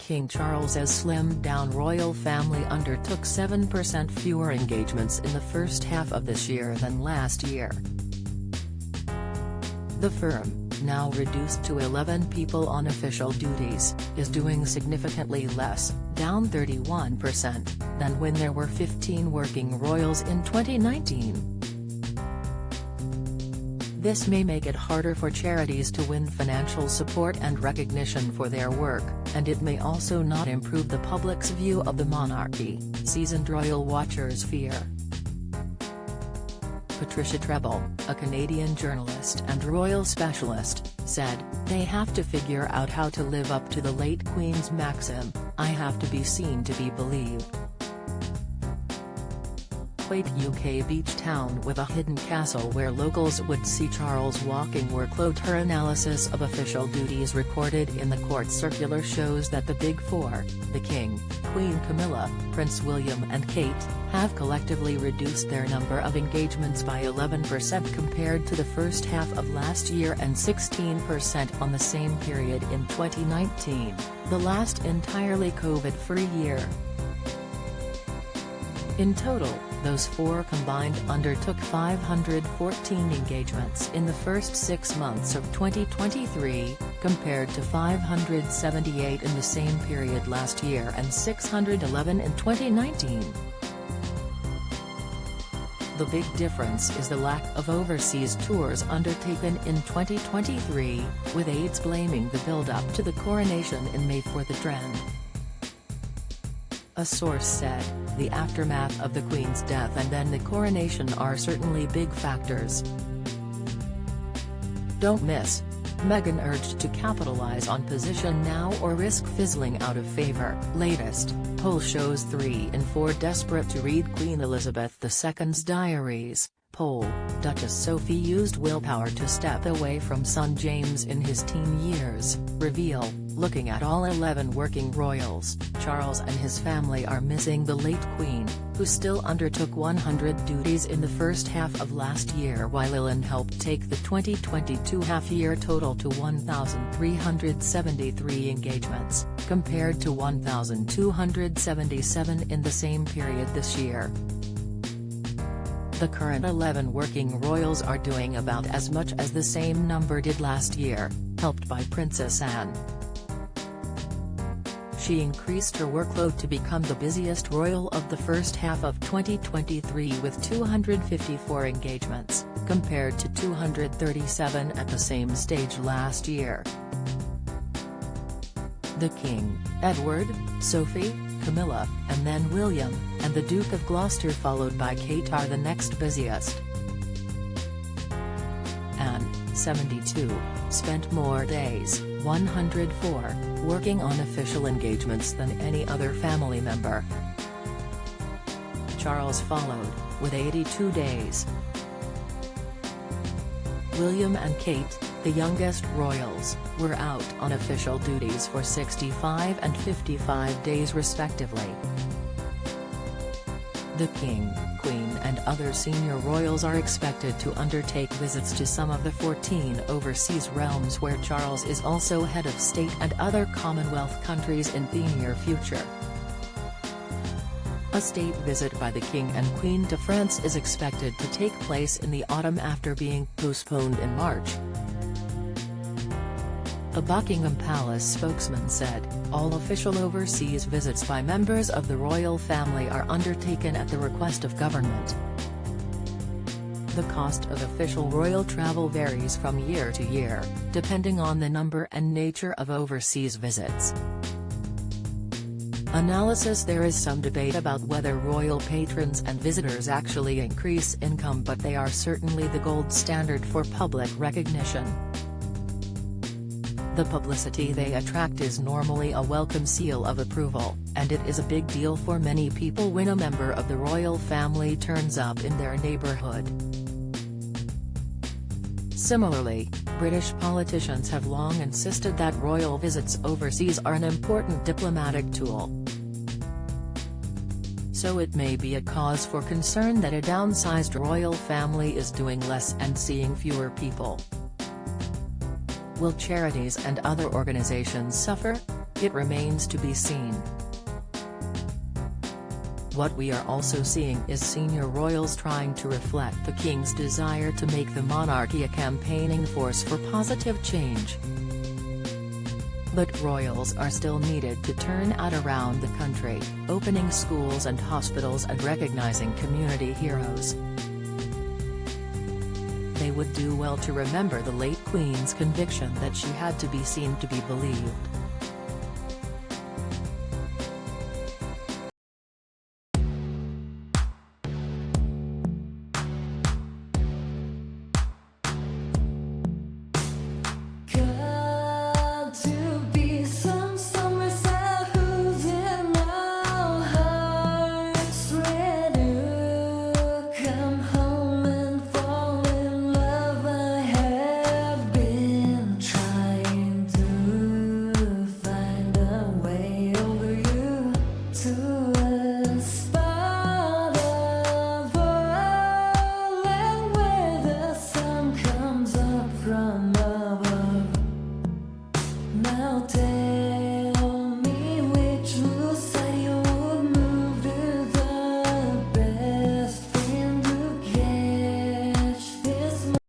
King Charles's slimmed-down royal family undertook 7% fewer engagements in the first half of this year than last year. The firm, now reduced to 11 people on official duties, is doing significantly less, down 31%, than when there were 15 working royals in 2019. This may make it harder for charities to win financial support and recognition for their work, and it may also not improve the public's view of the monarchy, seasoned royal watchers fear. Patricia Treble, a Canadian journalist and royal specialist, said, "They have to figure out how to live up to the late Queen's maxim, 'I have to be seen to be believed.'" Quaint UK beach town with a hidden castle where locals would see Charles walking workload. Her analysis of official duties recorded in the court circular shows that the Big Four, the King, Queen Camilla, Prince William and Kate, have collectively reduced their number of engagements by 11% compared to the first half of last year and 16% on the same period in 2019, the last entirely COVID-free year. In total, those four combined undertook 514 engagements in the first 6 months of 2023, compared to 578 in the same period last year and 611 in 2019. The big difference is the lack of overseas tours undertaken in 2023, with aides blaming the build-up to the coronation in May for the trend. A source said, "The aftermath of the Queen's death and then the coronation are certainly big factors. Don't miss. Meghan urged to capitalize on position now or risk fizzling out of favour." Latest, poll shows 3 in 4 desperate to read Queen Elizabeth II's diaries. Poll, Duchess Sophie used willpower to step away from son James in his teen years. Reveal, looking at all 11 working royals, Charles and his family are missing the late Queen, who still undertook 100 duties in the first half of last year, while Ellen helped take the 2022 half-year total to 1,373 engagements, compared to 1,277 in the same period this year. The current 11 working royals are doing about as much as the same number did last year, helped by Princess Anne. She increased her workload to become the busiest royal of the first half of 2023 with 254 engagements, compared to 237 at the same stage last year. The King, Edward, Sophie, Camilla, and then William, and the Duke of Gloucester followed by Kate are the next busiest. Anne, 72, spent more days, 104, working on official engagements than any other family member. Charles followed, with 82 days. William and Kate, the youngest royals, were out on official duties for 65 and 55 days respectively. The King, Queen and other senior royals are expected to undertake visits to some of the 14 overseas realms where Charles is also head of state, and other Commonwealth countries in the near future. A state visit by the King and Queen to France is expected to take place in the autumn after being postponed in March. A Buckingham Palace spokesman said, "All official overseas visits by members of the royal family are undertaken at the request of government." The cost of official royal travel varies from year to year, depending on the number and nature of overseas visits. Analysis: There is some debate about whether royal patrons and visitors actually increase income, but they are certainly the gold standard for public recognition. The publicity they attract is normally a welcome seal of approval, and it is a big deal for many people when a member of the royal family turns up in their neighborhood. Similarly, British politicians have long insisted that royal visits overseas are an important diplomatic tool. So it may be a cause for concern that a downsized royal family is doing less and seeing fewer people. Will charities and other organizations suffer? It remains to be seen. What we are also seeing is senior royals trying to reflect the King's desire to make the monarchy a campaigning force for positive change. But royals are still needed to turn out around the country, opening schools and hospitals and recognizing community heroes. They would do well to remember the late Queen's conviction that she had to be seen to be believed.